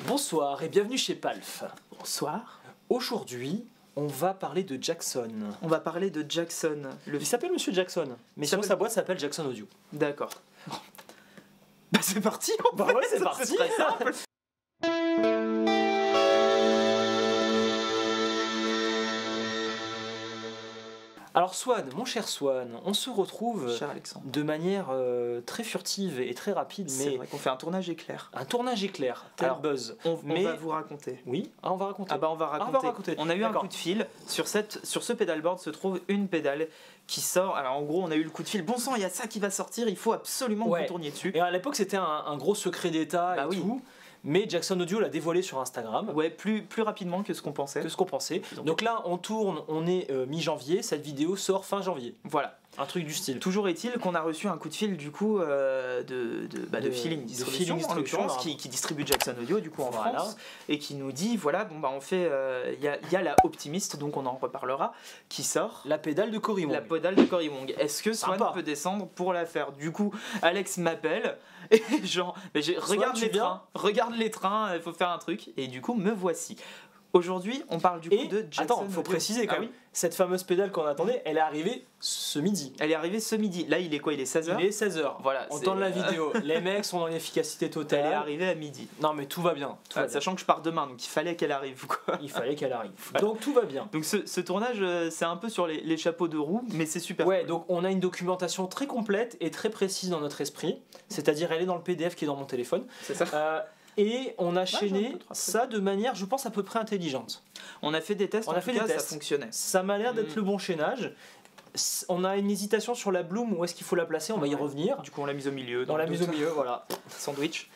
Bonsoir et bienvenue chez Palf. Bonsoir. Aujourd'hui, on va parler de Jackson. On va parler de Jackson. Il s'appelle Monsieur Jackson, mais sinon sa boîte s'appelle Jackson Audio. D'accord. Bah c'est parti. Bah ouais, c'est parti. C'est très simple. Alors Swan, mon cher Swan, on se retrouve Cher Alexandre. de manière très furtive et très rapide, C'est mais vrai qu'on fait un tournage éclair. un tournage éclair, tel Alors, buzz. On Mais va vous raconter. oui, on va raconter. Ah bah on va raconter. On a eu un D'accord. coup de fil. Sur ce pédalboard se trouve une pédale qui sort. Alors en gros on a eu le coup de fil. Bon sang, il y a ça qui va sortir. Il faut absolument que Ouais. vous tourniez dessus. Et à l'époque, c'était un gros secret d'État Bah et oui. tout. Mais Jackson Audio l'a dévoilé sur Instagram. Ouais, plus rapidement que ce qu'on pensait. Que ce qu'on pensait. Donc là, on tourne, on est mi-janvier. Cette vidéo sort fin janvier. Voilà. Un truc du style. Toujours est-il qu'on a reçu un coup de fil du coup de Feeling Distribution, en l'occurrence, qui distribue Jackson Audio du coup en Voilà. France et qui nous dit voilà bon bah on fait il y a la Optimist, donc on en reparlera, qui sort. La pédale de Cory Wong. La pédale de Cory Wong. Est-ce que Swan Sympa. peut descendre pour la faire? Du coup, Alex m'appelle et genre regarde tu viens regarde les trains, il faut faire un truc, et du coup me voici. Aujourd'hui, on parle du coup Et de Jackson attends, faut Audio. préciser quand Ah même. oui. Cette fameuse pédale qu'on attendait, elle est arrivée ce midi. Elle est arrivée ce midi. Là, il est quoi? Il est 16h. Il est 16h. Voilà, On c'est- tourne la vidéo. Les mecs sont dans l'efficacité Elle est totale. arrivée à midi. Non mais tout va bien. Tout va bien. Sachant que je pars demain, donc il fallait qu'elle arrive quoi. Il fallait qu'elle arrive. Voilà. Donc tout va bien. Donc ce tournage, c'est un peu sur les chapeaux de roue, mais c'est super. Ouais, cool. donc on a une documentation très complète et très précise dans notre esprit. C'est-à-dire, elle est dans le PDF qui est dans mon téléphone. C'est ça. Et on a j'ai un chaîné peu trop ça de manière, je pense, à peu près intelligente. On a fait des tests, On en a tout fait cas, des tests. ça fonctionnait. Ça m'a l'air d'être le bon chaînage. On a une hésitation sur la Bloom, où est-ce qu'il faut la placer, on va y Ouais. revenir. Du coup, on l'a mise au milieu. Dans la le mise au doute. milieu, voilà. Sandwich.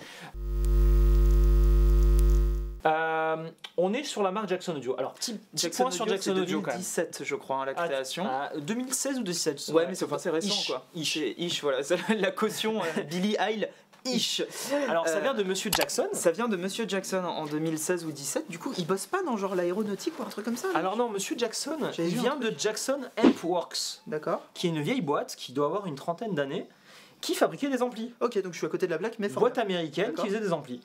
On est sur la marque Jackson Audio. Alors, petit point sur Jackson c'est Audio quand même. 2017, je crois, hein, la création. 2016 ou 2017. Ouais, mais c'est récent Ish, quoi. ish. C'est Ish, voilà. C'est la caution Billy Eilish. Ish. Alors, ça vient de Monsieur Jackson. Ça vient de Monsieur Jackson en 2016 ou 17. Du coup, il bosse pas dans genre l'aéronautique ou un truc comme ça? Alors non, Monsieur Jackson, J'avais il vu un vient de Jackson Ampworks, D'accord. qui est une vieille boîte qui doit avoir une trentaine d'années, qui fabriquait des amplis. Ok, donc je suis à côté de la plaque, mais fort Boîte bien. américaine D'accord. qui faisait des amplis.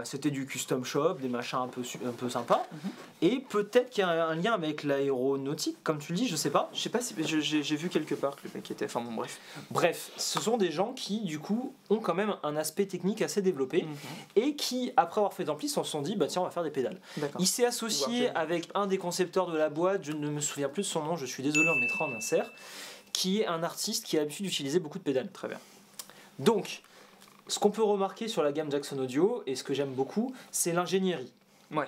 C'était du custom shop, des machins un peu sympas. Mhm. Et peut-être qu'il y a un lien avec l'aéronautique, comme tu le dis, je sais pas. Je sais pas si j'ai vu quelque part que le mec était. Enfin bon, bref. Bref, ce sont des gens qui, du coup, ont quand même un aspect technique assez développé et qui, après avoir fait des amplis, se sont dit, bah tiens, on va faire des pédales. D'accord. Il s'est associé Pouvoir avec un des concepteurs de la boîte, je ne me souviens plus de son nom, je suis désolé, on le mettra en insert, qui est un artiste qui a l'habitude d'utiliser beaucoup de pédales. Très bien. Donc, ce qu'on peut remarquer sur la gamme Jackson Audio, et ce que j'aime beaucoup, c'est l'ingénierie. Ouais.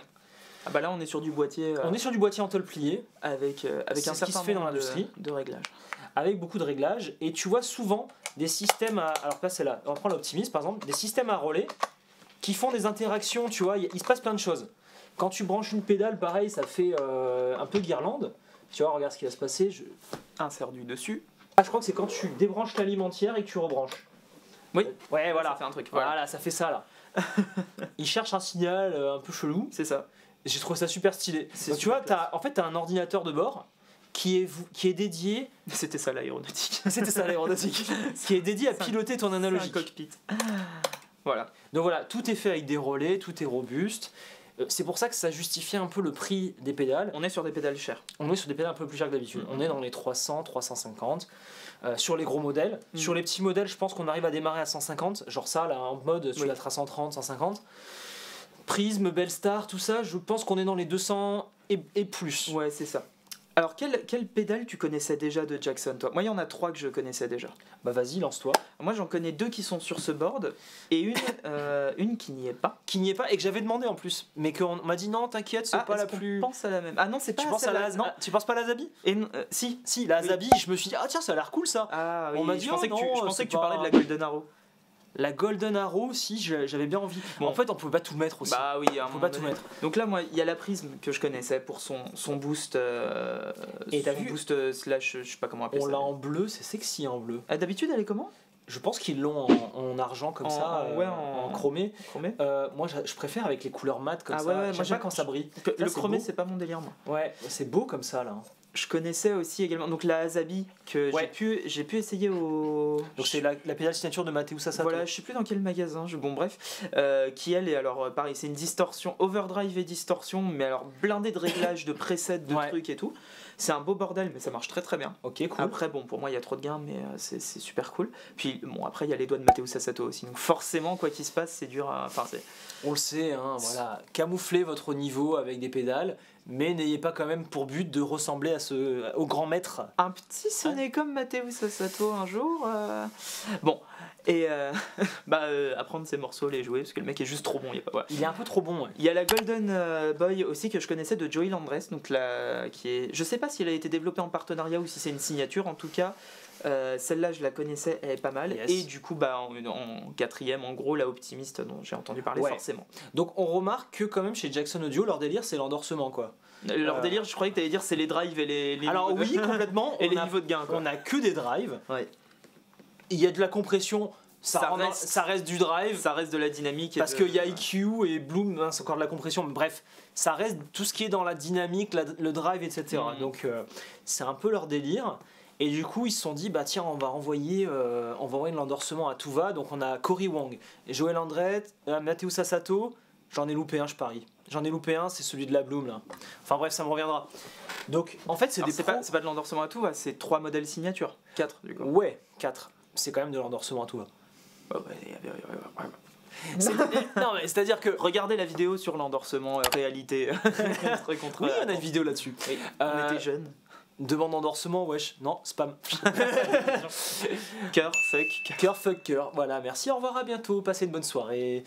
Ah bah là, on est sur du boîtier. On est sur du boîtier en tôle plié, avec C'est un ce qui certain se fait dans nombre l'industrie. de réglages. avec beaucoup de réglages, et tu vois souvent des systèmes à... Alors là, c'est là, on prend l'Optimus par exemple, des systèmes à relais qui font des interactions, tu vois, il se passe plein de choses. Quand tu branches une pédale, pareil, ça fait un peu guirlande. Tu vois, regarde ce qui va se passer. Insère du dessus. Ah, je crois que c'est quand tu débranches l'alimentière et que tu rebranches. Oui. Ouais, voilà. Ça fait un truc. Voilà, ça fait ça là. Il cherche un signal un peu chelou. C'est ça. J'ai trouvé ça super stylé. Donc, tu vois, en fait, t'as un ordinateur de bord qui est dédié. C'était ça l'aéronautique. C'était ça l'aéronautique. Qui est dédié à piloter ton C'est un analogique. cockpit. Voilà. Donc voilà, tout est fait avec des relais, tout est robuste. C'est pour ça que ça justifie un peu le prix des pédales. On est sur des pédales chères. On est sur des pédales un peu plus chères que d'habitude. On est dans les 300, 350. Sur les gros modèles. Sur les petits modèles, je pense qu'on arrive à démarrer à 150. Genre ça, là, en mode, sur la 330, 150. Prisme, Bellstar, tout ça, je pense qu'on est dans les 200 et plus. Ouais, c'est ça. Alors, quelle pédale tu connaissais déjà de Jackson, toi? Moi, il y en a 3 que je connaissais déjà. Bah vas-y, lance-toi. Moi, j'en connais 2 qui sont sur ce board et une qui n'y est pas. Qui n'y est pas et que j'avais demandé en plus, mais qu'on m'a dit non, t'inquiète, c'est pas la plus. Pense à la même. Ah non, c'est pas Tu penses à celle-là. la Non. tu penses pas à la Zabi? Et si. Si, la Oui. Zabi, je me suis dit ah tiens, ça a l'air cool ça. Ah oui. On m'a dit, je pensais oh, que tu, non, je pensais c'est que tu pas- parlais de la Golden Arrow. La Golden Arrow, si j'avais bien envie. Bon. En fait, on pouvait pas tout mettre aussi. Bah oui, à un on peut moment pas tout donné. mettre. Donc là, moi, il y a la Prisme que je connaissais pour son boost. Et t'as son vu boost slash, je sais pas comment appeler On ça. l'a en bleu, c'est sexy en bleu. Ah, d'habitude, elle est comment? Je pense qu'ils l'ont en argent comme ça, ouais, en chromé. Chromé. Moi, je préfère avec les couleurs mat comme Ah ça. ouais, ouais, J'aime moi, pas quand ça brille. Le c'est chromé, beau. c'est pas mon délire, moi. Ouais, c'est beau comme ça là. Je connaissais aussi également donc la Azabi que Ouais. j'ai pu essayer au. Donc c'est la pédale signature de Mateusz Sato. Voilà, je sais plus dans quel magasin, bon bref, qui elle est alors pareil, c'est une distorsion, overdrive et distorsion, mais alors blindée de réglages, de presets, de Ouais. trucs et tout. C'est un beau bordel, mais ça marche très très bien. Ok, cool. Après, bon, pour moi, il y a trop de gains, mais c'est super cool. Puis, bon, après, il y a les doigts de Mateusz Sato aussi. Donc, forcément, quoi qu'il se passe, c'est dur à. Enfin, c'est. On le sait, hein, voilà. Camouflez votre niveau avec des pédales, mais n'ayez pas quand même pour but de ressembler au grand maître. Un petit sonnet comme Mateusz Sato un jour. Bon, et apprendre ses morceaux, les jouer, parce que le mec est juste trop bon. Il y a pas. Voilà. Il est un peu trop bon, ouais. Il y a la Golden Boy aussi que je connaissais de Joey Landress, donc qui est. Je sais pas si elle a été développée en partenariat ou si c'est une signature. En tout cas, celle-là je la connaissais, elle est pas mal. Yes. Et du coup, en quatrième, en gros, la Optimiste dont j'ai entendu parler Ouais. forcément. Donc on remarque que quand même chez Jackson Audio, leur délire c'est l'endorsement quoi. Leur délire, je croyais que t'allais dire c'est les drives et les Alors niveaux de- oui, complètement. et les on a- niveaux de gain. Quoi. On a que des drives. Ouais. Il y a de la compression. Ça Ça reste du drive. Ça reste de la dynamique. Parce qu'il y a EQ et Bloom, hein, c'est encore de la compression, mais bref, ça reste tout ce qui est dans la dynamique, le drive, etc. Mhm. Donc c'est un peu leur délire. Et du coup, ils se sont dit, bah tiens, on va envoyer de l'endorsement à tout va. Donc on a Cory Wong, Joël Andret, Mateusz Sato, j'en ai loupé un, je parie. J'en ai loupé un, c'est celui de la Bloom là. Enfin bref, ça me reviendra. Donc en fait, c'est Alors, des c'est pros. pas de l'endorsement à tout, va, c'est 3 modèles signature. 4 du coup. Ouais, 4. C'est quand même de l'endorsement à tout va. Non, mais c'est-à-dire que. Regardez la vidéo sur l'endorsement réalité. Oui, on a une vidéo là-dessus. Oui, on était jeunes. Demande d'endorsement, wesh. Non, spam. Cœur, fuck. Cœur, fuck cœur. Voilà, merci, au revoir, à bientôt. Passez une bonne soirée.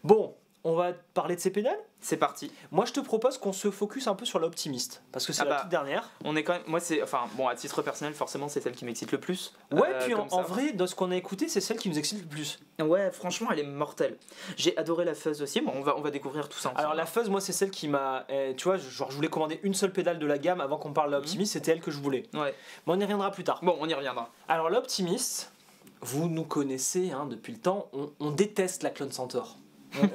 Bon, on va parler de ces pédales. C'est parti. Moi, je te propose qu'on se focus un peu sur l'optimiste. Parce que c'est la toute dernière. On est quand même. Moi, c'est. Enfin, bon, à titre personnel, forcément, c'est celle qui m'excite le plus. Ouais, puis comme en ça. vrai, dans ce qu'on a écouté, c'est celle qui nous excite le plus. Ouais, franchement, elle est mortelle. J'ai adoré la fuzz aussi. Bon, on va découvrir tout ça ensemble. Alors, la fuzz, moi, c'est celle qui m'a. Tu vois, genre, je voulais commander une seule pédale de la gamme avant qu'on parle de l'optimiste. C'était elle que je voulais. Ouais. Mais on y reviendra plus tard. Bon, on y reviendra. Alors, l'optimiste, vous nous connaissez hein, depuis le temps, on déteste la Clone Centaur.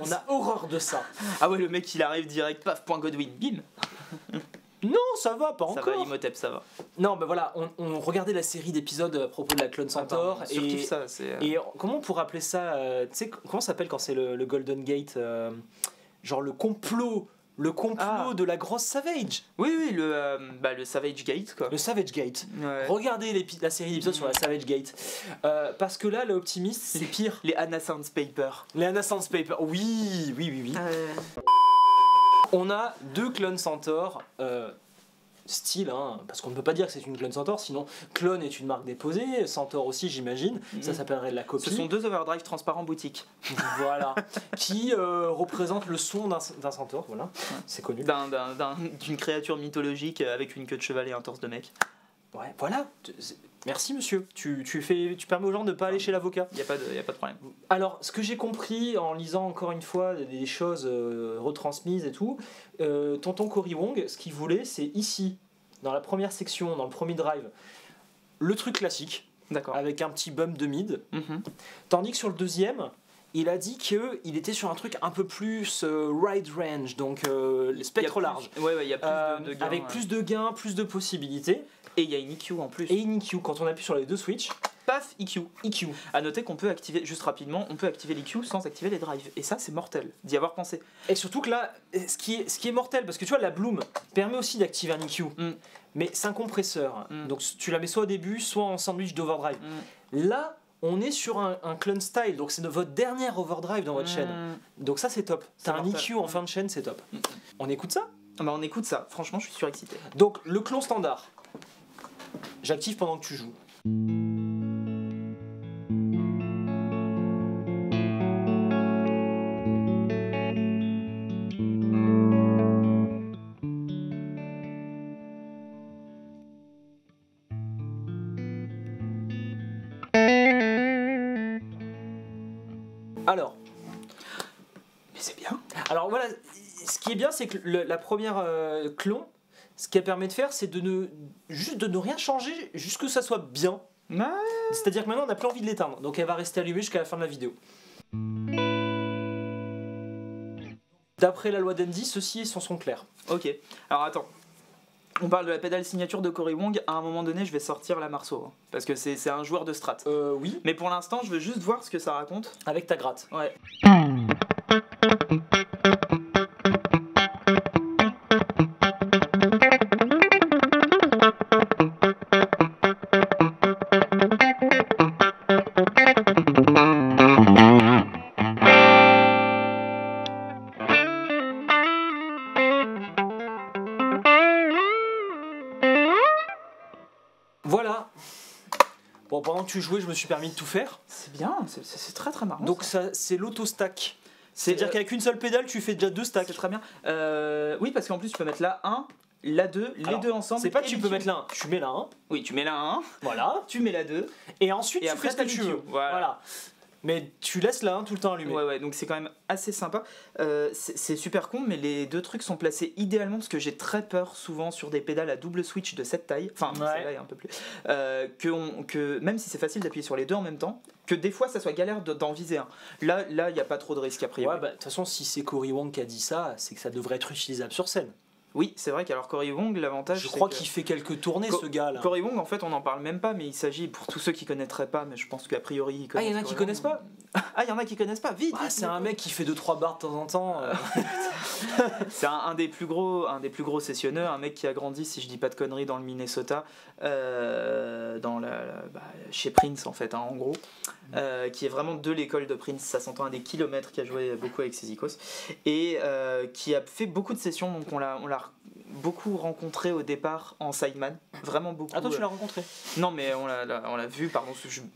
On a horreur de ça. Ah ouais, le mec, il arrive direct, paf, point Godwin, bim. Non, ça va, pas Ça encore. va, Imhotep, ça va. Non, ben voilà, on regardait la série d'épisodes à propos de la Clone Centaur. Attends, surkiffe ça, c'est. Et comment on pourrait appeler ça Tu sais, comment ça s'appelle quand c'est le Golden Gate genre le complot de la grosse Savage. Oui, le Savage Gate, quoi. Le Savage Gate. Ouais. Regardez la série d'épisodes sur la Savage Gate. Parce que là, l'optimiste, c'est pire. Les Anna Sounds Paper. Les Anna Sounds Paper. Oui. On a deux Clone Centaur style, hein, parce qu'on ne peut pas dire que c'est une Clone Centaur, sinon Clone est une marque déposée, Centaur aussi j'imagine, ça s'appellerait de la copie. Ce sont deux overdrive transparents boutique. Voilà, qui représentent le son d'un Centaur, voilà, c'est connu. D'une créature mythologique avec une queue de cheval et un torse de mec. Ouais, voilà. Merci monsieur. Tu permets aux gens de ne pas aller chez l'avocat. Y a pas de problème. Alors, ce que j'ai compris en lisant encore une fois des choses retransmises et tout, tonton Cory Wong, ce qu'il voulait, c'est ici, dans la première section, dans le premier drive, le truc classique, D'accord. avec un petit bump de mid, tandis que sur le deuxième, il a dit qu'il était sur un truc un peu plus wide range, donc le spectre large. Ouais, il y a plus de gains. Avec plus de gains, plus de possibilités. Et il y a une EQ en plus. Et une EQ, quand on appuie sur les deux switches, paf, EQ. EQ. À noter qu'on peut activer, juste rapidement, on peut activer l'EQ sans activer les drives. Et ça, c'est mortel, d'y avoir pensé. Et surtout que là, ce qui est mortel, parce que tu vois, la Bloom permet aussi d'activer un EQ, mais c'est un compresseur. Donc tu la mets soit au début, soit en sandwich d'overdrive. Là, on est sur un clone style, donc c'est votre dernière overdrive dans votre chaîne. Donc ça, c'est top. T'as un EQ en fin de chaîne, c'est top. On écoute ça ? Bah on écoute ça, franchement je suis surexcité. Donc le clon standard, j'active pendant que tu joues. Alors, Mais c'est bien. alors voilà, ce qui est bien, c'est que la première clon, ce qu'elle permet de faire, c'est juste de ne rien changer, juste que ça soit bien. Ouais. C'est-à-dire que maintenant, on n'a plus envie de l'éteindre, donc elle va rester allumée jusqu'à la fin de la vidéo. D'après la loi d'Andy, ceci est son son clair. Ok, alors attends. On parle de la pédale signature de Cory Wong, à un moment donné je vais sortir la Marceau, hein, parce que c'est un joueur de strat. Oui, Mais pour l'instant je veux juste voir ce que ça raconte. avec ta gratte. Ouais. Voilà. Bon, pendant que tu jouais, je me suis permis de tout faire. C'est bien, c'est très très marrant. Donc ça. ça, c'est l'auto-stack. C'est-à-dire euh, qu'avec une seule pédale, tu fais déjà 2 stacks. C'est très bien. Oui, parce qu'en plus tu peux mettre la 1, la 2, les Alors, deux ensemble. C'est pas que et tu les peux tubes. mettre la 1, tu mets la 1, Oui, tu mets la 1, voilà, tu mets la 2. et ensuite Et tu après, fais ce que t'as tu les veux. tubes, voilà. Mais tu laisses la 1 tout le temps allumée. Ouais, donc c'est quand même assez sympa. C'est super con, mais les deux trucs sont placés idéalement parce que j'ai très peur souvent sur des pédales à double switch de cette taille, enfin Ouais. celle-là est un peu plus, que même si c'est facile d'appuyer sur les deux en même temps, que des fois ça soit galère d'en viser un. Là, il n'y a pas trop de risque a priori. Ouais, bah de toute façon, si c'est Cory Wong qui a dit ça, c'est que ça devrait être utilisable sur scène. Oui, c'est vrai qu'alors Cory Wong, l'avantage. Je c'est crois que- qu'il fait quelques tournées, ce gars-là. Cory Wong, en fait, on n'en parle même pas, mais il s'agit, pour tous ceux qui connaîtraient pas, mais je pense qu'a priori ils Ah, connaissent. il y en a qui Cory connaissent Wong. pas. Ah, il y en a qui connaissent pas, vite, Ah, vite, c'est un vite. mec qui fait 2-3 bars de temps en temps. C'est un des plus gros sessionneurs, un mec qui a grandi, si je dis pas de conneries, dans le Minnesota, chez Prince en fait, hein, en gros, qui est vraiment de l'école de Prince, ça s'entend à des kilomètres, qui a joué beaucoup avec ses icos, et qui a fait beaucoup de sessions, donc on l'a beaucoup rencontré au départ en sideman, vraiment beaucoup. Ah, toi, tu l'as rencontré. Non, mais on l'a vu, pardon,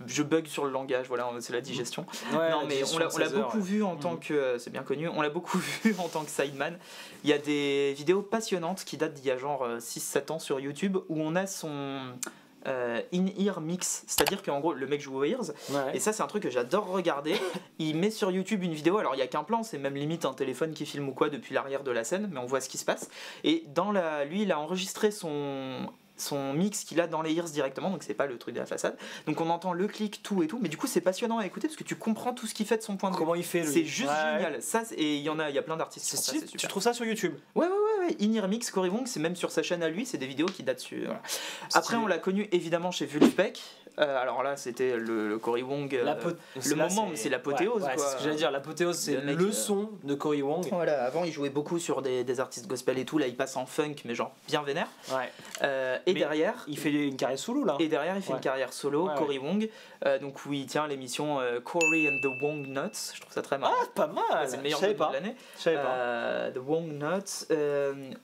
je bug sur le langage, voilà, c'est la digestion. Ouais, Non, mais on l'a beaucoup vu en tant que. C'est bien connu, on l'a beaucoup vu en tant que sideman. Il y a des vidéos passionnantes qui datent d'il y a genre 6-7 ans sur YouTube où on a son in-ear mix. C'est-à-dire qu'en gros, le mec joue aux ears. Ouais. Et ça, c'est un truc que j'adore regarder. Il met sur YouTube une vidéo, alors il n'y a qu'un plan, c'est même limite un téléphone qui filme ou quoi depuis l'arrière de la scène, mais on voit ce qui se passe. Et lui, il a enregistré son mix qu'il a dans les ears directement, donc c'est pas le truc de la façade. Donc on entend le clic, tout et tout, mais du coup c'est passionnant à écouter parce que tu comprends tout ce qu'il fait de son point de vue. Comment il fait, lui. C'est juste Ouais. génial. Ça, et il y a plein d'artistes. qui C'est font ça, stylé. c'est Tu super. trouves ça sur YouTube? Ouais. In-ear mix, Cory Wong, c'est même sur sa chaîne à lui, c'est des vidéos qui datent dessus. Voilà. Après, Stylé. on l'a connu évidemment chez Vulfpeck. Alors là, c'était le Cory Wong. Le moment, c'est l'apothéose. Ouais, quoi. c'est ce que j'allais dire. L'apothéose, c'est Le mec, le son de Cory Wong. Voilà, avant il jouait beaucoup sur des artistes gospel et tout, là il passe en funk mais genre bien vénère. Ouais. Et Mais derrière, Il fait une carrière solo, là. il fait Ouais. une carrière solo, Ouais, Cory Wong, donc où il tient l'émission Cory and the Wong Nuts, je trouve ça très marrant. Ah, pas mal. C'est le meilleur Je savais jeu de pas. l'année. Je savais pas. The Wong Nuts,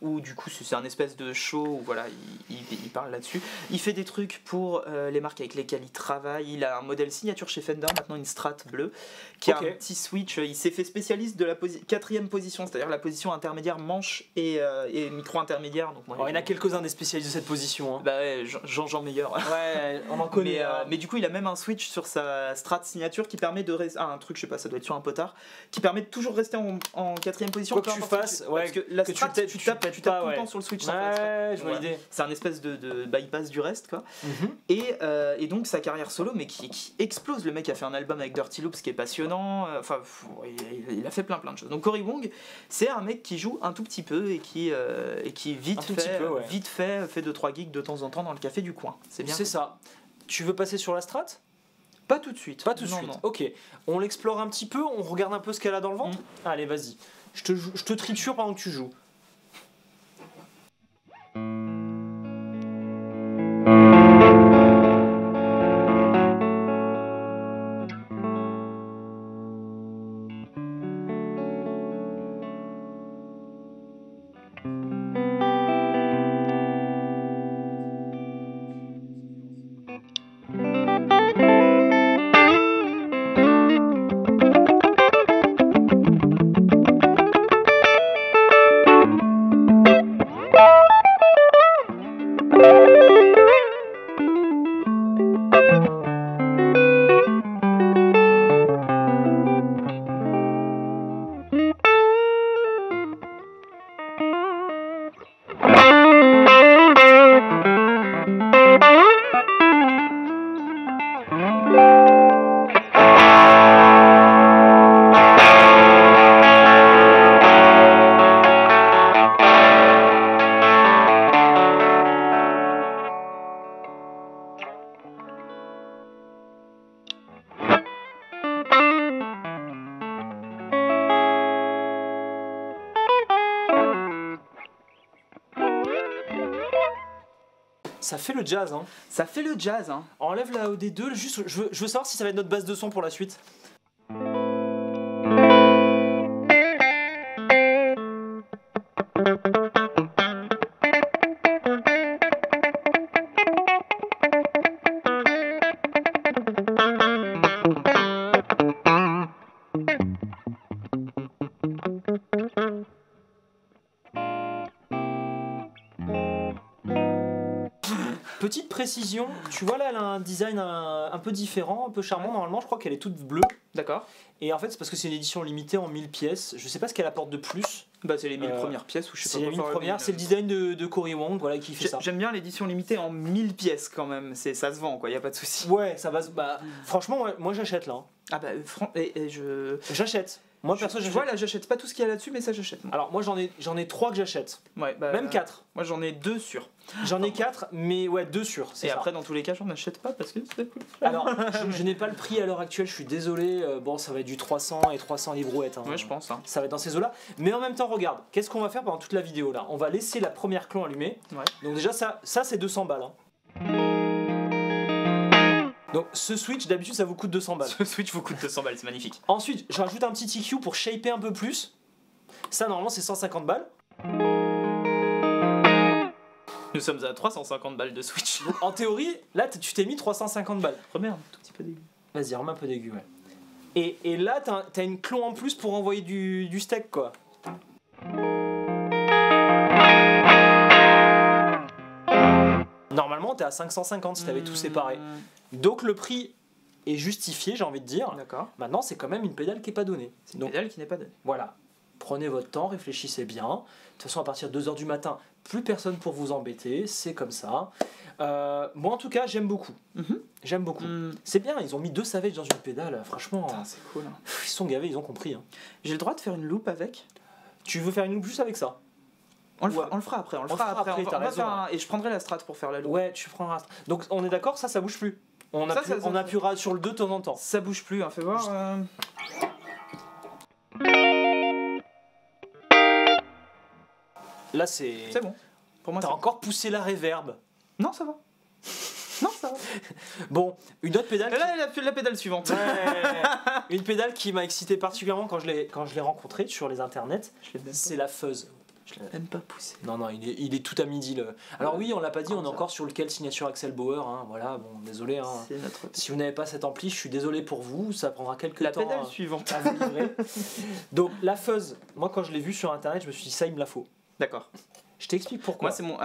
où du coup c'est un espèce de show où voilà, il parle là-dessus. Il fait des trucs pour les marques avec lesquelles il travaille. Il a un modèle signature chez Fender, maintenant une Strat bleue, qui Ok. a un petit switch. Il s'est fait spécialiste de la quatrième position, c'est-à-dire la position intermédiaire manche et micro-intermédiaire. Donc, moi, Alors, il y en a quelques-uns des spécialistes de cette position. Hein. Bah ouais, Jean Meilleur. Ouais, on en connaît. Mais du coup, il a même un switch sur sa Strat signature qui permet de rester. Ah, un truc, je sais pas, ça doit être sur un potard, qui permet de toujours rester en quatrième position. Quoi que peu tu importe fasses, ce que ouais, parce que la que tu Strat, tapes- tu tu tapes tapes tout pas, le ouais. temps sur le switch. sans faire exprès. Ouais, je vois Voilà. l'idée. C'est un espèce de bypass du reste, quoi. Mhm. Et donc sa carrière solo, mais qui explose. Le mec a fait un album avec Dirty Loops qui est passionnant. Enfin, il a fait plein de choses. Donc Cory Wong, c'est un mec qui joue un tout petit peu et qui vite Un tout petit peu, ouais. fait 2-3 gigs de temps en temps dans le café du coin. C'est bien. C'est ça. Tu veux passer sur la strat? Pas tout de suite. Pas tout de Non, suite. non. Ok. On l'explore un petit peu, on regarde un peu ce qu'elle a dans le ventre. Allez, vas-y. Je te triture pendant que tu joues. Ça fait le jazz, hein. Ça fait le jazz, hein. Enlève la OD2, juste, je veux savoir si ça va être notre base de son pour la suite. Petite précision, tu vois là, elle a un design un peu différent, un peu charmant. Normalement, je crois qu'elle est toute bleue. D'accord. Et en fait, c'est parce que c'est une édition limitée en 1000 pièces. Je sais pas ce qu'elle apporte de plus. Bah, c'est les 1000 premières pièces ou je sais C'est pas les 1000 quoi. premières, c'est le design de Cory Wong, voilà, qui fait ça. J'aime bien l'édition limitée en 1000 pièces quand même. Ça se vend, quoi, y a pas de souci. Ouais, ça va. Bah, franchement, ouais, moi j'achète là. Hein. Ah bah, J'achète. Moi perso, Tu j'achète. vois, là, j'achète pas tout ce qu'il y a là-dessus, mais ça, j'achète. moi. Alors, moi j'en ai 3 que j'achète. Ouais, bah, Même 4. Moi, j'en ai 2 sûrs. J'en ai 4, mais ouais, 2 sûrs. Et après, dans tous les cas, j'en achète pas parce que c'est cool. Alors, je n'ai pas le prix à l'heure actuelle, je suis désolé. Bon, ça va être du 300 et 300 livrouettes. Hein. Ouais, je pense. Hein. Ça va être dans ces eaux-là. Mais en même temps, regarde, qu'est-ce qu'on va faire pendant toute la vidéo là? On va laisser la première clon allumée. Ouais. Donc, déjà, ça c'est 200 balles. Hein. Donc, ce switch, d'habitude, ça vous coûte 200 balles. Ce Switch vous coûte 200 balles, c'est magnifique. Ensuite, je rajoute un petit EQ pour shaper un peu plus. Ça, normalement, c'est 150 balles. Nous sommes à 350 balles de Switch. Donc, en théorie, là, tu t'es mis 350 balles. Remets un tout petit peu d'aigu. Vas-y, remets un peu d'aigu, ouais. Et là, t'as une clon en plus pour envoyer du steak, quoi. Normalement, t'es à 550 si t'avais tout séparé. Donc, le prix est justifié, j'ai envie de dire. D'accord. Maintenant, c'est quand même une pédale qui n'est pas donnée. C'est une Donc, pédale qui n'est pas donnée. voilà. Prenez votre temps, réfléchissez bien. De toute façon, à partir de 2h du matin, plus personne pour vous embêter. C'est comme ça. Moi, en tout cas, j'aime beaucoup. J'aime beaucoup. C'est bien, ils ont mis 2 Savage dans une pédale. Franchement, Putain, c'est cool. Hein. ils sont gavés, ils ont compris. Hein. J'ai le droit de faire une loupe avec? Tu veux faire une loupe juste avec ça? On le fera après. On le fera après. t'as raison, Et je prendrai la strat pour faire la loupe. Ouais, tu prendras. Donc, on est d'accord, ça bouge plus. On appuiera sur le 2 de temps en temps. Ça bouge plus, hein. Fais voir. Là, c'est. C'est bon. Pour moi, T'as c'est bon. encore poussé la réverb. Non, ça va. Non, ça va. Bon, une autre pédale. Et là, la pédale suivante. Une pédale qui m'a excité particulièrement quand je l'ai rencontrée sur les internets, c'est la Fuzz. Je l'ai même pas poussé. Non, il est tout à midi. Alors oui, on l'a pas dit, on est encore sur lequel signature Axel Bauer. Hein, voilà, bon, désolé. Hein. C'est notre... Si vous n'avez pas cet ampli, je suis désolé pour vous, ça prendra quelques La temps pédale suivante. à vous livrer. Donc la Fuzz, moi quand je l'ai vue sur internet, je me suis dit ça, il me la faut. D'accord. Je t'explique pourquoi. Moi,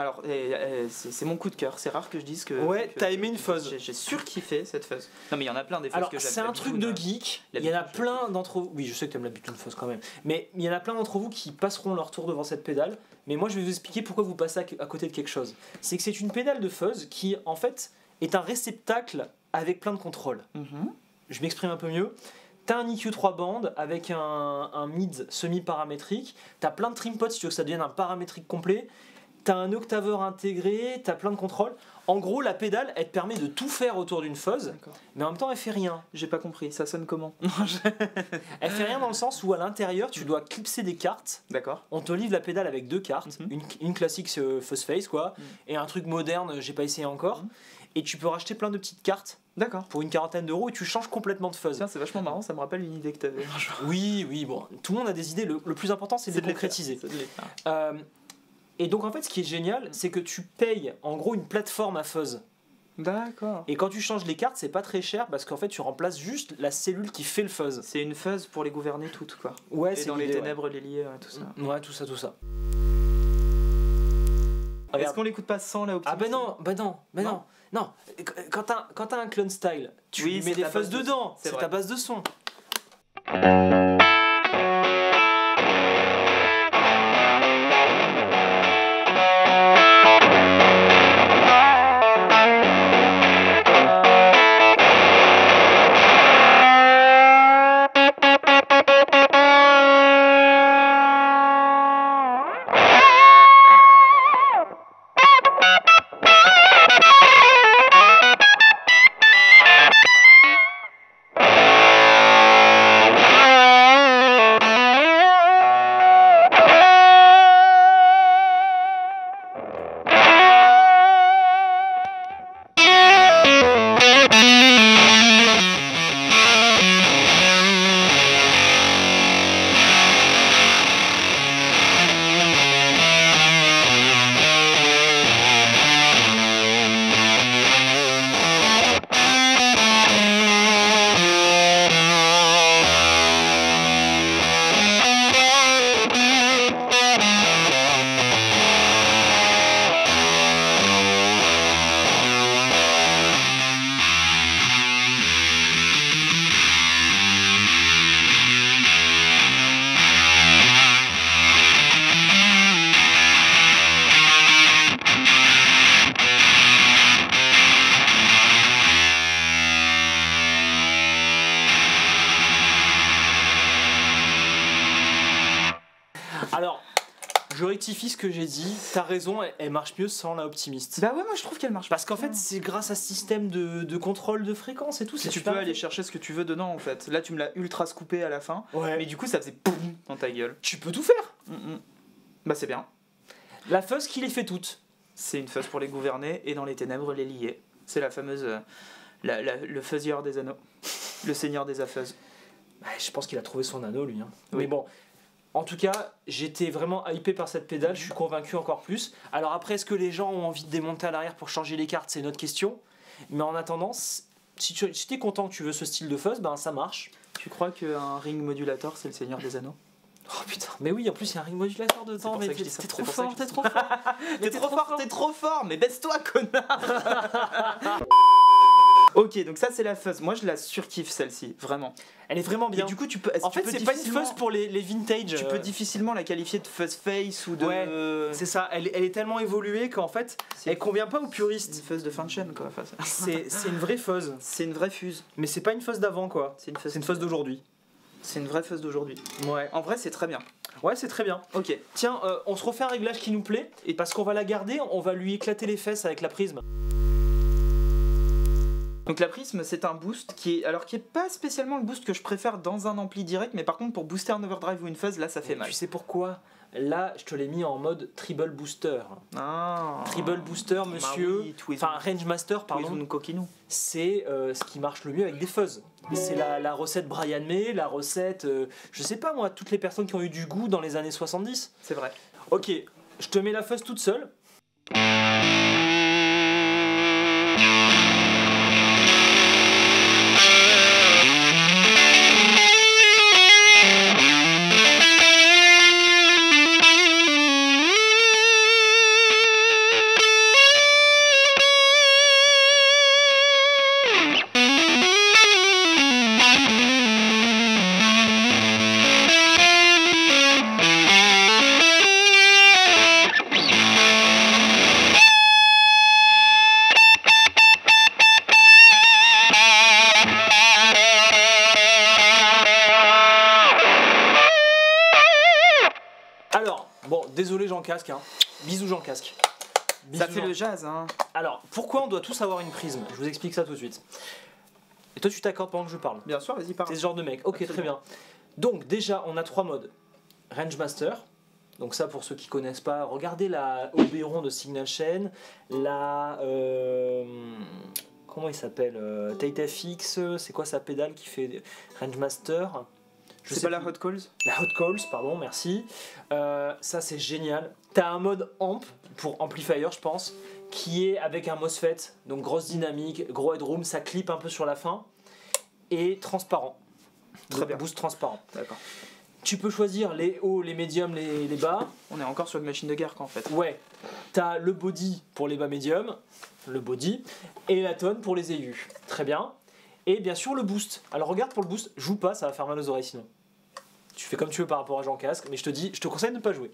c'est mon coup de cœur. C'est rare que je dise que. Ouais, t'as aimé une Fuzz. J'ai surkiffé cette Fuzz. Non, mais il y en a plein des Fuzz Alors, que j'aime. c'est un truc de geek. Il y en a plein d'entre vous. Oui, je sais que t'aimes la Bitoon Fuzz quand même. Mais il y en a plein d'entre vous qui passeront leur tour devant cette pédale. Mais moi, je vais vous expliquer pourquoi vous passez à côté de quelque chose. C'est que c'est une pédale de Fuzz qui, en fait, est un réceptacle avec plein de contrôles. Je m'exprime un peu mieux. T'as un EQ 3 bandes avec un mid semi-paramétrique. T'as plein de trim pods si tu veux que ça devienne un paramétrique complet. T'as un octaveur intégré, t'as plein de contrôles. En gros, la pédale, elle te permet de tout faire autour d'une Fuzz, mais en même temps, elle fait rien. J'ai pas compris, ça sonne comment? Elle fait rien dans le sens où à l'intérieur, tu dois clipser des cartes. D'accord. On te livre la pédale avec 2 cartes, une classique Fuzz Face, quoi, et un truc moderne, j'ai pas essayé encore. Et tu peux racheter plein de petites cartes. D'accord. Pour une quarantaine d'euros et tu changes complètement de Fuzz. Tiens, c'est vachement marrant, ça me rappelle une idée que t'avais un jour. Oui, bon, tout le monde a des idées. Le plus important, c'est de les concrétiser. Et donc en fait, ce qui est génial, c'est que tu payes en gros une plateforme à Fuzz. D'accord. Et quand tu changes les cartes, c'est pas très cher parce qu'en fait, tu remplaces juste la cellule qui fait le Fuzz. C'est une Fuzz pour les gouverner toutes, quoi. Ouais, et c'est dans les l'idée, ténèbres, les lier, tout ça. Ouais, tout ça. Est-ce qu'on l'écoute pas sans la Optimus? Ah non. Quand t'as un clone style, tu lui mets des Fuzz dedans. C'est ta base de son. Alors, je rectifie ce que j'ai dit. T'as raison, elle marche mieux sans la optimiste. Bah ouais, moi je trouve qu'elle marche. Parce qu'en fait, c'est grâce à ce système de contrôle de fréquence et tout. Si C'est tu super peux aller chercher ce que tu veux dedans en fait. Là tu me l'as ultra scoopé à la fin. Ouais. Mais du coup ça faisait poum dans ta gueule. Tu peux tout faire. Bah c'est bien. La fuzz qui les fait toutes. C'est une fuzz pour les gouverner et dans les ténèbres les lier. C'est la fameuse... le fuzzieur des anneaux. Le seigneur des affeuses. Je pense qu'il a trouvé son anneau, lui. Hein. Oui. Mais bon, en tout cas, j'étais vraiment hypé par cette pédale. Je suis convaincu encore plus. Alors après, est-ce que les gens ont envie de démonter à l'arrière pour changer les cartes? C'est une autre question. Mais en attendant, si tu es content que tu veux ce style de fuzz, ben ça marche. Tu crois qu'un ring modulator c'est le seigneur des anneaux? Oh putain, mais oui, en plus il y a un ring modulateur dedans. Mais t'es trop fort, t'es trop fort. T'es trop fort, mais baisse-toi, connard. Ok, donc ça c'est la fuzz. Moi je la surkiffe celle-ci, vraiment. Elle est vraiment bien. Et du coup, tu peux. En fait, c'est pas une fuzz pour les vintage. Tu peux difficilement la qualifier de fuzz face ou de. Ouais, c'est ça. Elle est tellement évoluée qu'en fait, elle convient pas aux C'est puristes. une fuzz de fin de chaîne quoi. Enfin, C'est une vraie fuzz. c'est une vraie fuzz. Mais c'est pas une fuzz d'avant quoi. C'est une C'est une fuzz d'aujourd'hui. C'est une vraie fuzz d'aujourd'hui. Ouais. En vrai, c'est très bien. Ouais, c'est très bien. Ok. Tiens, on se refait un réglage qui nous plaît. Et parce qu'on va la garder, on va lui éclater les fesses avec la prisme. Donc la prisme, c'est un boost qui est pas spécialement le boost que je préfère dans un ampli direct, mais par contre pour booster un overdrive ou une fuzz, là ça fait mal. Tu sais pourquoi? Là, je te l'ai mis en mode treble booster. Ah. Treble booster, monsieur. Oui, Twiz- Enfin, range master, Twiz pardon. ou coquinou. C'est ce qui marche le mieux avec des fuzz. C'est la recette Brian May, la recette, je sais pas moi, toutes les personnes qui ont eu du goût dans les années 70. C'est vrai. Ok, je te mets la fuzz toute seule. Alors, bon, désolé Jean Casque, hein. Bisous Jean Casque. Ça Bisous, fait Jean. le jazz, hein. Alors, pourquoi on doit tous avoir une prisme? Je vous explique ça tout de suite. Et toi, tu t'accordes pendant que je parle. Bien sûr, vas-y, parle. T'es ce genre de mec. Ok, Absolument. très bien. Donc, déjà, on a 3 modes. Range Master. Donc ça, pour ceux qui connaissent pas, regardez la Oberon de Signal Chain. La... comment il s'appelle Tate FX, c'est quoi sa pédale qui fait Range Master? Je C'est sais pas la plus. Hot Calls? La Hot Calls, pardon, merci. Ça, c'est génial. T'as un mode amp pour amplifier, je pense, qui est avec un MOSFET, donc grosse dynamique, gros headroom, ça clip un peu sur la fin, et transparent. Très Donc, bien. Boost transparent. D'accord. Tu peux choisir les hauts, les médiums, les bas. On est encore sur une machine de guerre, quoi, en fait. Ouais, t'as le body pour les bas médiums, le body, et la tonne pour les aigus. Très bien. Et bien sûr le boost. Alors regarde pour le boost, joue pas, ça va faire mal aux oreilles sinon. Tu fais comme tu veux par rapport à Jean Casque, mais je te conseille de ne pas jouer.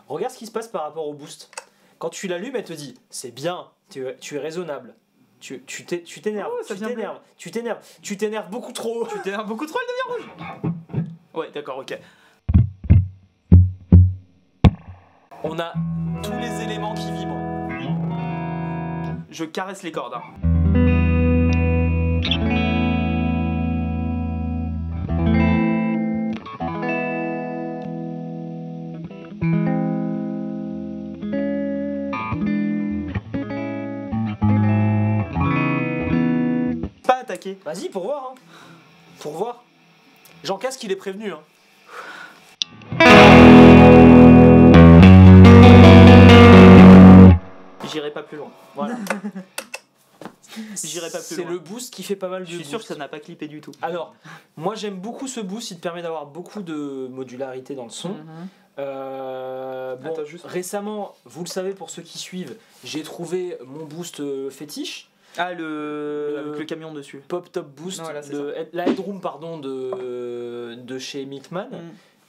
Regarde ce qui se passe par rapport au boost. Quand tu l'allumes, elle te dit c'est bien, tu es raisonnable. Tu t'énerves, Oh, ça vient tu t'énerves beaucoup trop. Tu t'énerves beaucoup trop, elle devient rouge. Ouais, d'accord, ok. On a tous les éléments qui vibrent. Je caresse les cordes, hein. Pas attaqué. Vas-y pour voir. Hein. Pour voir. Jean Casque il est prévenu. Hein. J'irai pas plus loin. Voilà. J'irai pas plus C'est loin. le boost qui fait pas mal de Je suis sûr que boost. ça n'a pas clippé du tout. Alors, moi j'aime beaucoup ce boost, il te permet d'avoir beaucoup de modularité dans le son. Bon, Attends, juste- récemment, vous le savez pour ceux qui suivent, j'ai trouvé mon boost fétiche, Ah, le camion dessus. Pop Top Boost, Voilà, c'est la Headroom pardon, de chez Milkman.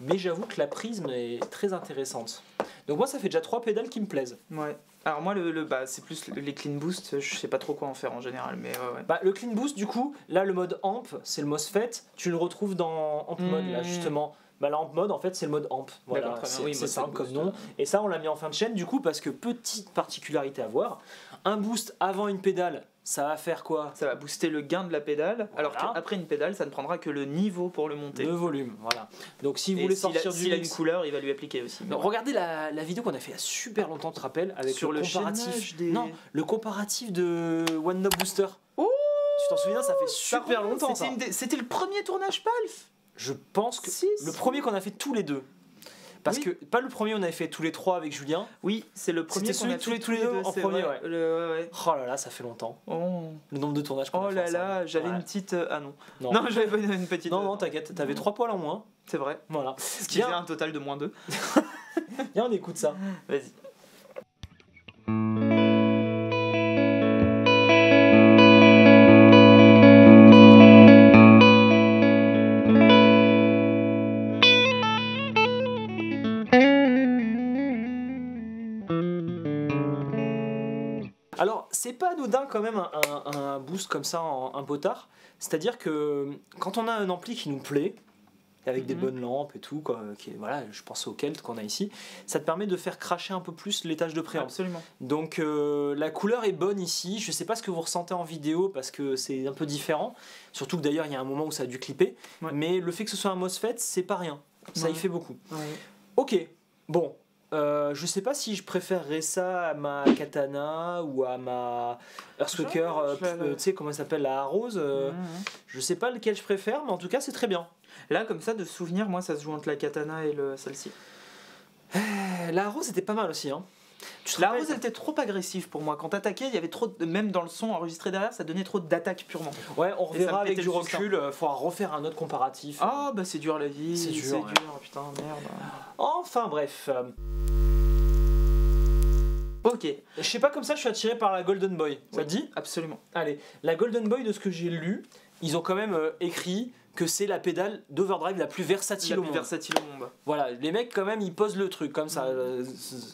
Mais j'avoue que la prisme est très intéressante. Donc moi ça fait déjà 3 pédales qui me plaisent. Ouais. Alors moi bah, c'est plus les clean boost, je sais pas trop quoi en faire en général, mais ouais. Bah, le Clean Boost du coup, là le mode amp, c'est le MOSFET, tu le retrouves dans amp mode là justement. Bah l'amp mode en fait c'est le mode amp. Voilà, D'accord, très bien. c'est Oui, c'est mode simple comme boost. nom. Et ça on l'a mis en fin de chaîne du coup parce que petite particularité à voir, un boost avant une pédale, ça va faire quoi? Ça va booster le gain de la pédale, alors Voilà. qu'après une pédale, ça ne prendra que le niveau pour le monter. Le volume, voilà. Donc si vous Et voulez s'il a, sortir du s'il a une mix- couleur, il va lui appliquer aussi. Donc, regardez la vidéo qu'on a fait il y a super longtemps, tu te rappelles, avec Sur le comparatif. chaînage des- Non, le comparatif de One Knob Booster. Oh, Tu t'en souviens, ça fait ça super remonte, longtemps. c'était Ça. c'était le premier tournage PALF. Je pense que Si, le si. premier qu'on a fait tous les deux. Parce Oui. que pas le premier on avait fait tous les trois avec Julien. Oui, c'est le premier C'était qu'on celui a tous les- fait tous les deux en c'est premier, vrai. ouais. Ouais. Oh là là, ça fait longtemps. Oh, Le nombre de tournages qu'on a oh fait là ensemble. là, j'avais Ouais. une petite... Ah non. Non, Non, j'avais pas une petite... non, t'inquiète, t'avais 3 poils en moins. C'est vrai. Voilà. Ce qui fait Viens, un total de -2. viens, on écoute ça. Vas-y. Alors, c'est pas anodin quand même un boost comme ça un potard. C'est-à-dire que quand on a un ampli qui nous plaît, avec des Mhm. bonnes lampes et tout, quoi, voilà, je pense au Kelt qu'on a ici, ça te permet de faire cracher un peu plus l'étage de préamp. Absolument. Donc la couleur est bonne ici, je sais pas ce que vous ressentez en vidéo parce que c'est un peu différent, surtout que d'ailleurs il y a un moment où ça a dû clipper, Ouais. mais le fait que ce soit un MOSFET c'est pas rien, ça y Ouais. fait beaucoup. Ouais. Ok, bon, je sais pas si je préférerais ça à ma Katana ou à ma Earthquaker, tu sais comment ça s'appelle, la Rose, Mhm. je sais pas lequel je préfère, mais en tout cas c'est très bien. Là, comme ça, de souvenir, moi, ça se joue entre la katana et celle-ci. La Rose était pas mal aussi, hein. Tu te La rappelles- rose, elle était trop agressive pour moi. Quand t'attaquais, il y avait trop même dans le son enregistré derrière, ça donnait trop d'attaque purement. Ouais, on Et ça reverra me avec pétait du le sustain. recul, faudra refaire un autre comparatif. Ah, bah c'est dur la vie. C'est dur, ouais. putain, merde. Enfin bref. Ok, Je sais pas, comme ça je suis attiré par la Golden Boy. Ça Oui. te dit? absolument. Allez, la Golden Boy, de ce que j'ai lu, ils ont quand même écrit que c'est la pédale d'overdrive la plus versatile La au plus monde. versatile au monde. Voilà, les mecs quand même ils posent le truc comme ça,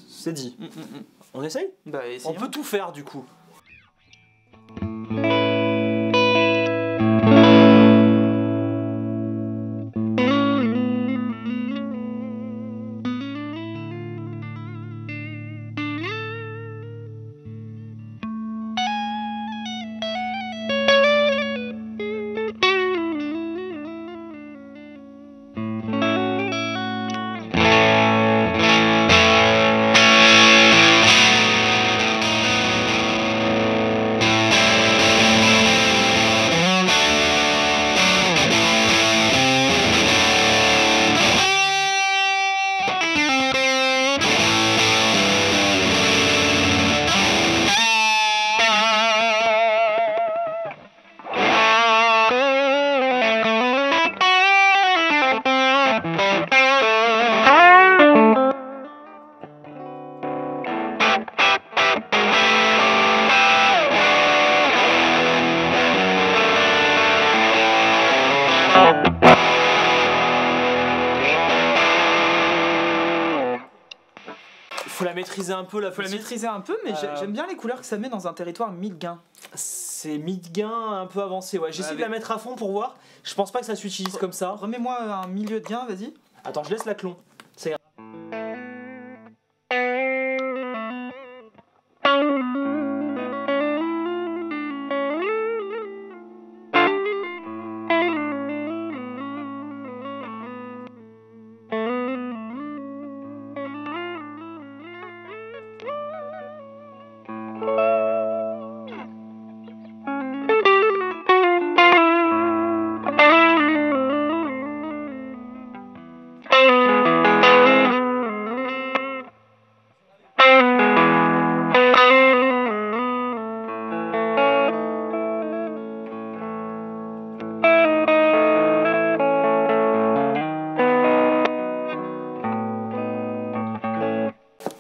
c'est dit. On essaye? Bah, On essayons. peut tout faire du coup. Il faut la maîtriser un peu, la Faut la petite. maîtriser un peu, mais Euh, j'aime bien les couleurs que ça met dans un territoire mid-gain. C'est mid-gain un peu avancé, ouais. J'essaie Avec- de la mettre à fond pour voir. Je pense pas que ça s'utilise comme ça. Remets-moi un milieu de gain, vas-y. Attends, je laisse la clon. Ça ira.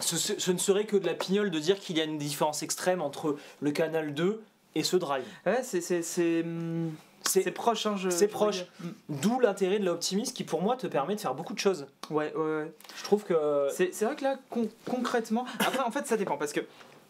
Ce ne serait que de la pignole de dire qu'il y a une différence extrême entre le canal 2 et ce drive. Ouais, c'est C'est proche, hein, c'est je proche. veux dire. D'où l'intérêt de l'Optimus qui pour moi te permet de faire beaucoup de choses. Ouais. Je trouve que C'est vrai que là, concrètement. Après, en fait, ça dépend parce que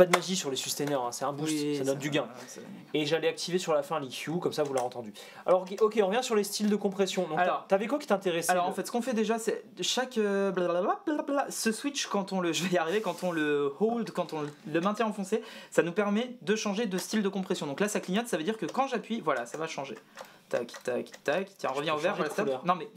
pas de magie sur les sustainers, hein, c'est un boost, Oui, ça donne du gain. c'est- Et j'allais activer sur la fin l'EQ, comme ça vous l'aurez entendu. Alors ok, on revient sur les styles de compression. Donc Alors- t'avais quoi qui t'intéressait? Alors en fait, ce qu'on fait déjà, c'est chaque blablabla, ce switch quand on le, je vais y arriver, quand on le hold, quand on le maintient enfoncé, ça nous permet de changer de style de compression. Donc là, ça clignote, ça veut dire que quand j'appuie, voilà, ça va changer. Tac, tac, tac. Tiens, reviens au vert. changer de Voilà, stop. couleur. Non mais,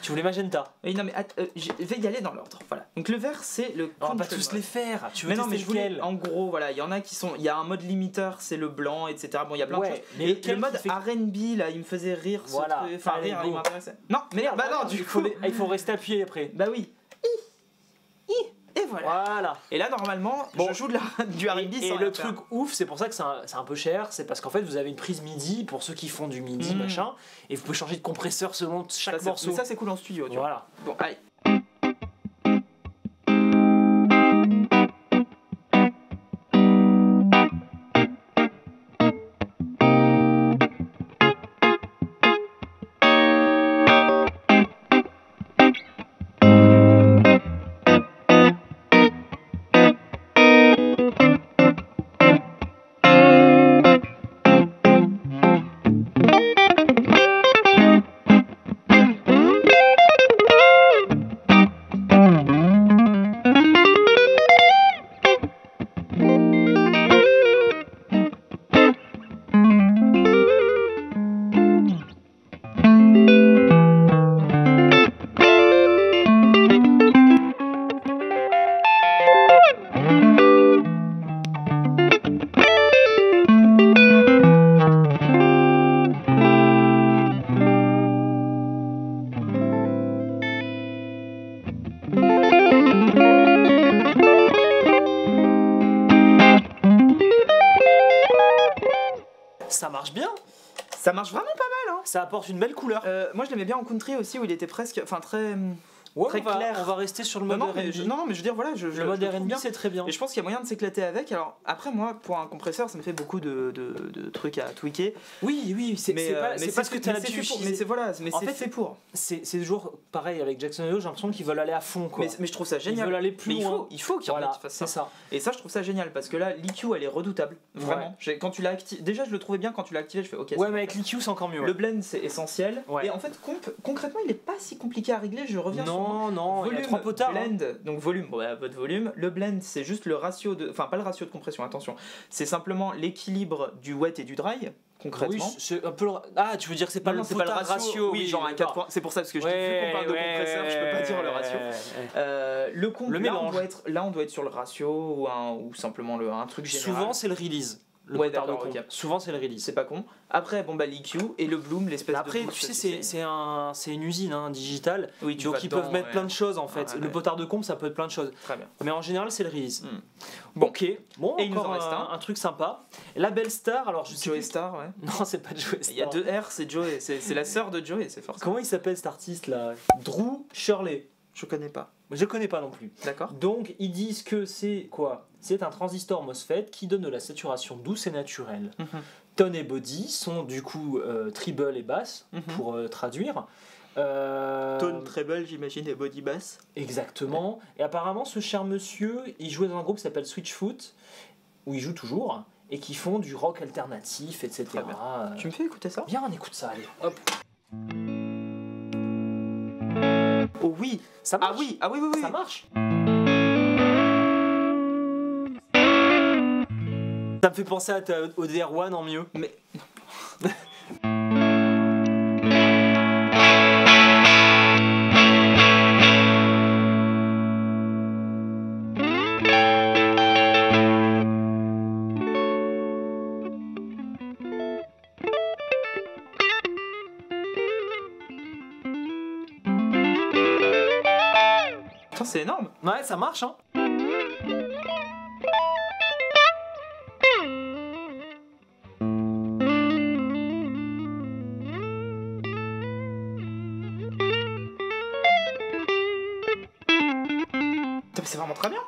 Tu voulais magenta? oui, non mais, je vais y aller dans l'ordre. Voilà. Donc le vert, c'est le. On va pas control tous mode. les faire. Tu veux Mais non, tester mais je voulais. lequel? En gros, voilà, il y en a qui sont. Il y a un mode limiteur, c'est le blanc, etc. Bon, il y a plein de Ouais, choses. mais Et lequel le mode qui fait- R&B, là, il me faisait rire. Ce Voilà, truc. Enfin, allez, rire, go. il m'intéressait. Non, mais bah non, du coup. il faut rester appuyé après. Bah oui. Et voilà. Voilà. Et là, normalement, Bon. je joue du R&B Et sans le rien faire. truc ouf, c'est pour ça que c'est un peu cher, c'est parce qu'en fait vous avez une prise MIDI pour ceux qui font du MIDI, Mhm. machin, et vous pouvez changer de compresseur selon chaque Ça, morceau. mais ça, c'est cool en studio, tu vois. Voilà. Bon, allez. Ça marche bien, Ça marche vraiment pas mal, hein. ça apporte une belle couleur. Moi, je l'aimais bien en country aussi, où il était presque. Enfin, très. Ouais, très clair. on va rester sur le Non, mode non, mais R&B. non, mais je veux dire, voilà, Le mode je trouve R&B bien. c'est très bien. Et je pense qu'il y a moyen de s'éclater avec. Alors, après, moi, pour un compresseur, ça me fait beaucoup de trucs à tweaker. Oui, c'est pas ce que tu as mais l'habitude. c'est fait pour. Mais c'est voilà, mais En c'est fait, fait pour. C'est toujours pareil avec Jackson Hole, j'ai l'impression qu'ils veulent aller à fond quoi. Mais je trouve ça Ils génial. veulent aller plus Mais loin. il faut qu'il y en ait Voilà, qui fassent c'est ça. ça. Et ça, je trouve ça génial parce que là, l'EQ, elle est redoutable. Vraiment. Ouais. Quand tu l'as activé, déjà, je le trouvais bien quand tu l'as activé. Je fais OK. Ouais, mais avec l'EQ c'est encore mieux. Le blend, c'est essentiel. Ouais. Et en fait, concrètement, il est pas si compliqué à régler. Je reviens sur Non, il y a trois potards. hein. blend, donc volume, bon, bah, votre volume. Le blend, c'est juste le ratio de. Enfin, pas le ratio de compression, attention. C'est simplement l'équilibre du wet et du dry, concrètement. Oui, c'est un peu Ah, tu veux dire que c'est pas Non, le non, c'est pas le potard ratio. Oui, genre un d'accord. 4 points. C'est pour ça, parce que vu qu'on parle de compresseur, je peux pas dire le ratio. Le compte, Le là, mélange. on doit être sur le ratio ou simplement un truc général. Souvent c'est le release. Le Ouais, potard de d'accord, con. ok. Souvent c'est le release. C'est pas con. Après, bon, bah, l'EQ et le bloom, l'espèce Mais après, de. tu sais, c'est une usine hein, digitale. Oui, tu Donc vas ils dedans, peuvent mettre ouais. plein de choses en fait. Ouais, Le ouais. potard de compe ça peut être plein de choses. Très bien. Mais en général c'est le release. Bon. Ok, bon, Et il nous encore en reste un truc sympa. La belle star, alors je sais Joey plus- Star, ouais. Non, c'est pas Joey Star. Il y a deux R, c'est Joey. C'est la sœur de Joey, c'est forcément. Comment il s'appelle cet artiste là? Drew Shirley. Je connais pas. Je connais pas non plus. D'accord. Donc ils disent que c'est quoi? C'est un transistor MOSFET qui donne de la saturation douce et naturelle. Tone et body sont du coup treble et basse pour traduire. Tone treble, j'imagine, et body bass. Exactement. Et apparemment ce cher monsieur, il jouait dans un groupe qui s'appelle Switchfoot, où il joue toujours, et qui font du rock alternatif, etc. Très bien. Tu me fais écouter ça? Viens, on écoute ça, allez. Hop. Oh oui. Ça marche. Ah oui, oui, oui. Ça marche. Ça me fait penser au DR1 en mieux. Mais Putain, c'est énorme. Ouais, ça marche, hein. Putain, mais c'est vraiment très bien.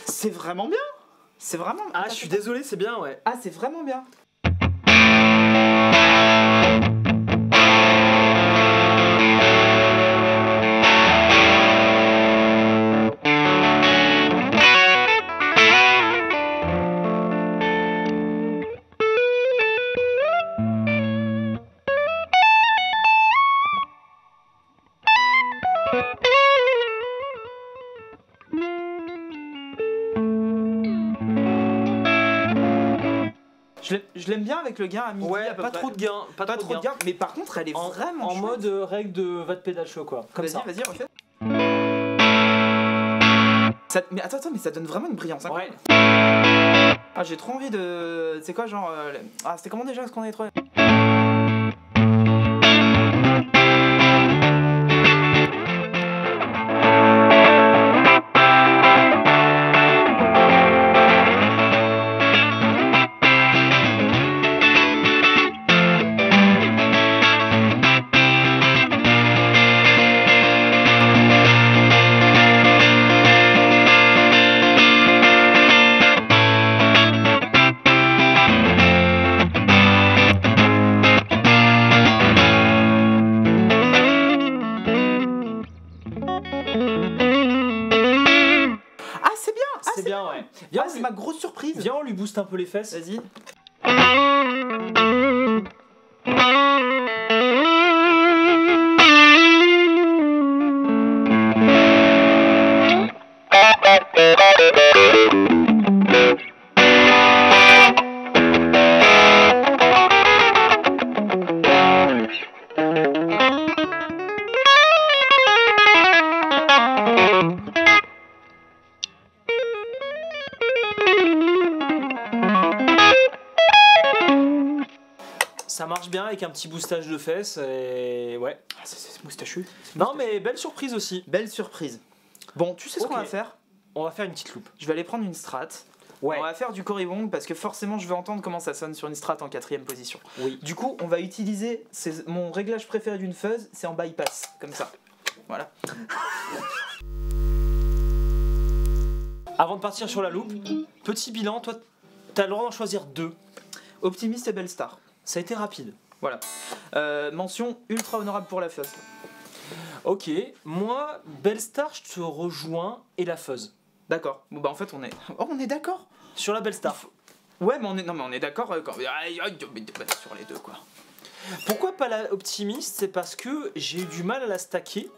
C'est vraiment bien. C'est vraiment. Ah, je suis désolé, c'est bien, ouais. Ah, c'est vraiment bien. Je l'aime bien avec le gain à midi. Ouais, à peu pas près. trop de gain. Pas trop de gain. Mais par contre, elle est vraiment En chouette. mode règle de va de pédale chaud, quoi. Comme ça. Vas-y, refais. Mais attends, mais ça donne vraiment une brillance. Hein. Ouais. Ah, j'ai trop envie de. C'est quoi, genre. Ah, c'était comment déjà ce qu'on avait trouvé? Ah, c'est bien! Ah, C'est bien, ouais. Viens, Ah, c'est ma grosse surprise! Viens, on lui booste un peu les fesses. Vas-y. Ça marche bien avec un petit boostage de fesses et ouais. Ah, c'est moustachu. Non, mais belle surprise aussi. Belle surprise. Bon, tu sais ce Ok. qu'on va faire? On va faire une petite loupe. Je vais aller prendre une strat. Ouais. On va faire du corribong parce que forcément je veux entendre comment ça sonne sur une strat en 4ème position. Oui. Du coup, on va utiliser mon réglage préféré d'une fuzz, c'est en bypass, comme ça. Voilà. Avant de partir sur la loupe, petit bilan, toi, t'as le droit d'en choisir 2. Optimiste et belle star. Ça a été rapide. Voilà. Mention ultra honorable pour la fuzz. Ok, moi, Bellstar, je te rejoins et la fuzz. D'accord. Bon bah en fait on est. Oh on est d'accord. Sur la Bellstar. Ouais mais on est d'accord quand. Sur les deux quoi. Pourquoi pas la optimiste? C'est parce que j'ai eu du mal à la stacker.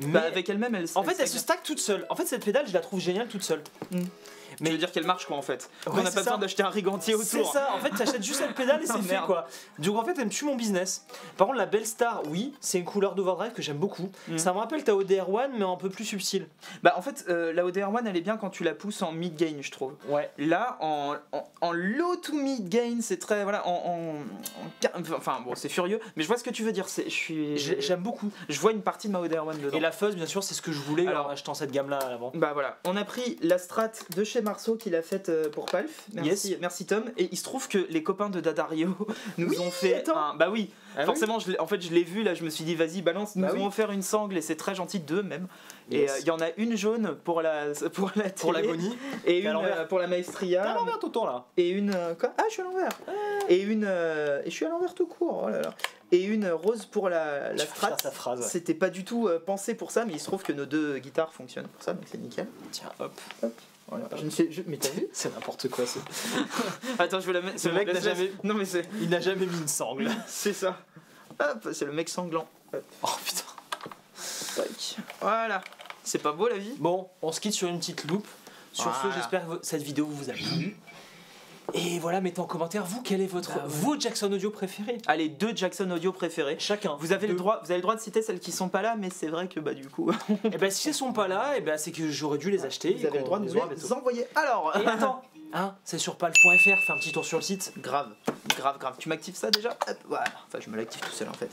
Mais Bah avec elle-même elle. en fait, elle se stack toute seule. En fait, cette pédale, je la trouve géniale toute seule. Mais tu veux dire qu'elle marche quoi en fait. Ouais, On n'a c'est pas ça. besoin d'acheter un rig entier autour. C'est ça, en fait, t'achètes juste cette pédale et c'est Oh, fait merde. quoi. Donc en fait, elle me tue mon business. Par contre, la Bellstar, oui, c'est une couleur d'overdrive que j'aime beaucoup. Ça me rappelle ta ODR1, mais un peu plus subtil. Bah en fait la ODR1 elle est bien quand tu la pousses en mid gain je trouve. Ouais. Là en low to mid gain c'est très voilà enfin bon c'est furieux mais je vois ce que tu veux dire J'aime beaucoup. je vois une partie de ma ODR1 dedans. Et la fuzz, bien sûr, c'est ce que je voulais Alors, en achetant cette gamme-là avant. Bah voilà, on a pris la strat de chez Marceau qu'il a faite pour Palf. Merci, merci Tom. Et il se trouve que les copains de Dadario nous ont fait attends. un. Bah oui, Ah forcément, en fait, je l'ai vu là, je me suis dit, vas-y, balance. Ils Bah nous oui. ont offert une sangle et c'est très gentil, deux même. Yes. Et il y en a une jaune pour la Pour télé, l'agonie. et à une l'envers. pour la maestria. T'as l'envers tout le temps là. Et une. Quoi ah, je suis à l'envers. Et une. Et je suis à l'envers tout court. Oh là là. Et une rose pour la Je vais strat. faire sa phrase. Ouais. C'était pas du tout pensé pour ça, mais il se trouve que nos deux guitares fonctionnent pour ça, donc c'est nickel. Tiens, hop. Voilà. Je ne sais, mais t'as vu? C'est n'importe quoi. Attends, je vais la mettre. Ce mec n'a laisse- jamais- Non, mais c'est. Il n'a jamais mis une sangle. C'est ça. Hop, c'est le mec sanglant. Hop, Oh putain. tac. Voilà. C'est pas beau la vie? Bon, on se quitte sur une petite loupe. Sur ce, Voilà. j'espère que cette vidéo vous a plu. Et voilà, mettez en commentaire, vous, quel est vos Jackson Audio préférés? Allez, deux Jackson Audio préférés. Chacun. Vous avez le Deux. droit de citer celles qui sont pas là, mais c'est vrai que bah du coup, Et ben si elles sont pas là, et ben c'est que j'aurais dû les acheter. vous avez le droit de nous aura les bientôt. envoyer. Alors, Et attends, hein, c'est sur palf.fr, fais un petit tour sur le site. grave. Tu m'actives ça déjà? Hop, voilà. Enfin, je me l'active tout seul en fait.